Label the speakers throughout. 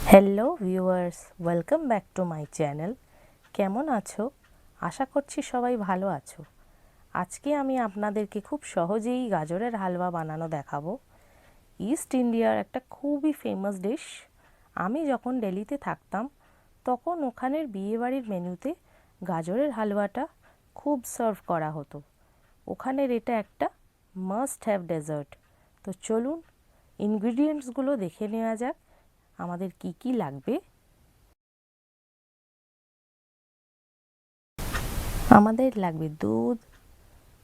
Speaker 1: Hello viewers, welcome back to my channel. কেমন আছো? আশা করছি সবাই ভালো আছো। আজকে আমি আপনাদেরকে খুব সহজেই গাজরের হালুয়া বানানো দেখাবো। ইস্ট ইন্ডিয়ার একটা খুবই ফেমাস ডিশ। আমি যখন দিল্লিতে থাকতাম তখন ওখানের বিয়েবাড়ির মেনুতে গাজরের হালুয়াটা খুব সার্ভ করা হতো। ওখানের এটা একটা মাস্ট হ্যাভ ডেজার্ট। তো চলুন ইনগ্রিডিয়েন্টসগুলো দেখে নেওয়া যাক আমাদের কি কি লাগবে। আমাদের লাগবে দুধ,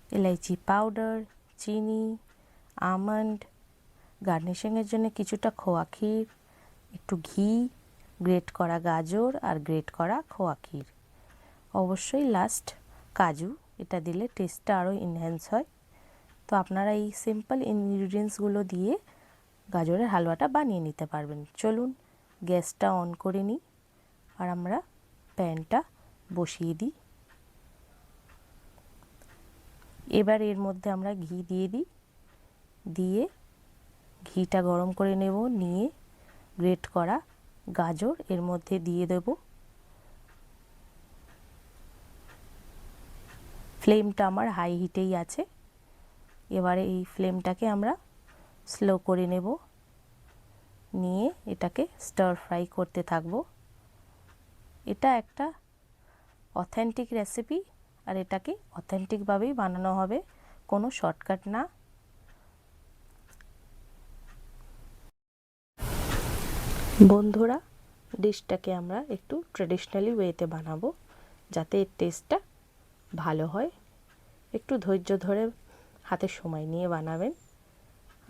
Speaker 1: এলাইচি পাউডার, চিনি, আমন্ড, গার্নিশিংয়ের জন্য কিছুটা খোয়া ক্ষীর, একটু ঘি, গ্রেট করা গাজর আর গ্রেট করা খোয়া ক্ষীর, অবশ্যই লাস্ট কাজু। এটা দিলে টেস্টটা আরও এনহ্যান্স হয়। তো আপনারা এই সিম্পল ইনগ্রিডিয়েন্টসগুলো দিয়ে গাজরের হালুয়াটা বানিয়ে নিতে পারবেন। চলুন গ্যাসটা অন করে নিই আর আমরা প্যানটা বসিয়ে দিই। এবার এর মধ্যে আমরা ঘি দিয়ে দিই। দিয়ে ঘিটা গরম করে নেব, নিয়ে গ্রেট করা গাজর এর মধ্যে দিয়ে দেব। ফ্লেমটা আমার হাই হিটেই আছে। এবারে এই ফ্লেমটাকে আমরা স্লো করে নেব, নিয়ে এটাকে স্টার ফ্রাই করতে থাকব। এটা একটা অথেন্টিক রেসিপি আর এটাকে অথেন্টিকভাবেই বানানো হবে, কোনো শর্টকাট না। বন্ধুরা, ডিশটাকে আমরা একটু ট্রেডিশনালি ওয়েতে বানাবো যাতে এর টেস্টটা ভালো হয়। একটু ধৈর্য ধরে হাতে সময় নিয়ে বানাবেন।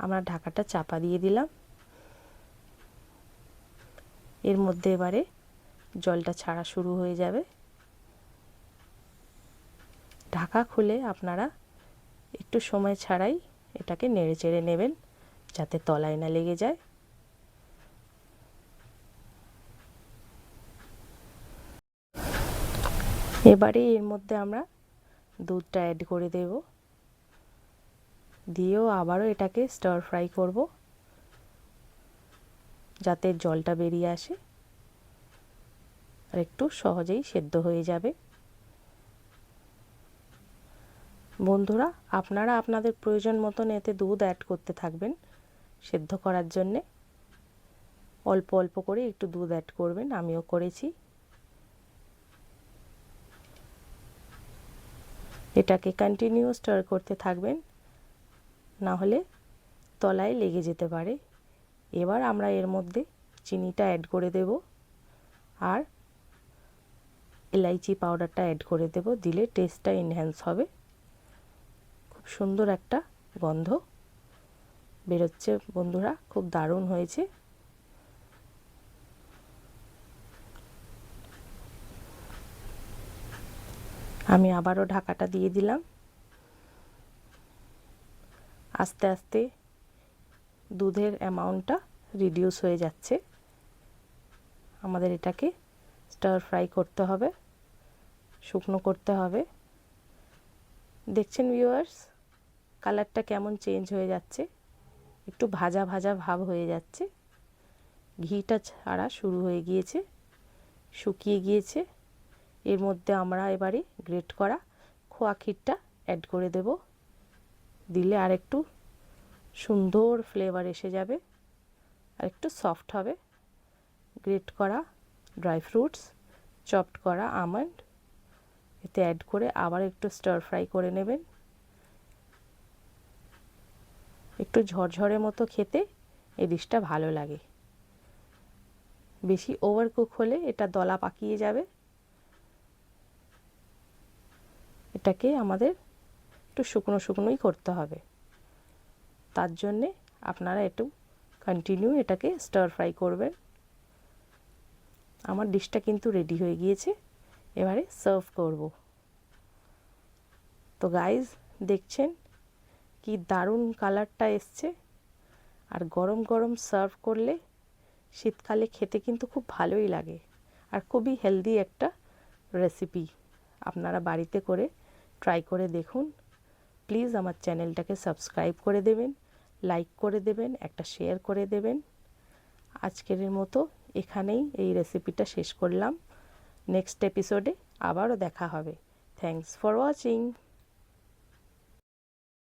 Speaker 1: আমরা ঢাকাটা চাপা দিয়ে দিলাম। এর মধ্যে এবারে জলটা ছাড়া শুরু হয়ে যাবে। ঢাকা খুলে আপনারা একটু সময় ছাড়াই এটাকে নেড়ে চেড়ে নেবেন যাতে তলায় না লেগে যায়। এবারে এর মধ্যে আমরা দুধটা অ্যাড করে দেব, দিয়েও আবারও এটাকে স্টার ফ্রাই করব যাতে জলটা বেরিয়ে আসে আর একটু সহজেই সেদ্ধ হয়ে যাবে। বন্ধুরা, আপনারা আপনাদের প্রয়োজন মতন এতে দুধ অ্যাড করতে থাকবেন সেদ্ধ করার জন্যে। অল্প অল্প করে একটু দুধ অ্যাড করবেন, আমিও করেছি। এটাকে কন্টিনিউ স্টার করতে থাকবেন, না হলে তলায় লেগে যেতে পারে। এবার আমরা এর মধ্যে চিনিটা অ্যাড করে দেব আর এলাইচি পাউডারটা অ্যাড করে দেব। দিলে টেস্টটা এনহ্যান্স হবে। খুব সুন্দর একটা গন্ধ বেরোচ্ছে বন্ধুরা, খুব দারুণ হয়েছে। আমি আবারও ঢাকাটা দিয়ে দিলাম। আস্তে আস্তে দুধের অ্যামাউন্টটা রিডিউস হয়ে যাচ্ছে। আমাদের এটাকে স্টার ফ্রাই করতে হবে, শুকনো করতে হবে। দেখছেন ভিউয়ার্স, কালারটা কেমন চেঞ্জ হয়ে যাচ্ছে, একটু ভাজা ভাজা ভাব হয়ে যাচ্ছে। ঘিটা ছাড়া শুরু হয়ে গিয়েছে, শুকিয়ে গিয়েছে। এর মধ্যে আমরা এবারে গ্রেট করা খোয়া ক্ষীরটা অ্যাড করে দেব। দিলে আর একটু সুন্দর ফ্লেভার এসে যাবে আর একটু সফট হবে। গ্রেট করা ড্রাই ফ্রুটস, চপড করা আমন্ড এতে অ্যাড করে আবার একটু স্টার ফ্রাই করে নেবেন। একটু ঝরঝরে মতো খেতে এই ডিশটা ভালো লাগে। বেশি ওভারকুক হলে এটা দলা পাকিয়ে যাবে। এটাকে আমাদের একটু শুকনো শুকনোই করতে হবে। তার জন্যে আপনারা একটু কন্টিনিউ এটাকে স্টার ফ্রাই করবেন। আমার ডিশটা কিন্তু রেডি হয়ে গিয়েছে, এবারে সার্ভ করব। তো গাইজ, দেখছেন কি দারুণ কালারটা এসছে। আর গরম গরম সার্ভ করলে শীতকালে খেতে কিন্তু খুব ভালোই লাগে আর খুবই হেলদি একটা রেসিপি। আপনারা বাড়িতে করে ট্রাই করে দেখুন। প্লিজ আমার চ্যানেলটাকে সাবস্ক্রাইব করে দেবেন, লাইক করে দেবেন, একটা শেয়ার করে দেবেন। আজকের মতো এখানেই এই রেসিপিটা শেষ করলাম। নেক্সট এপিসোডে আবারও দেখা হবে। Thanks for watching.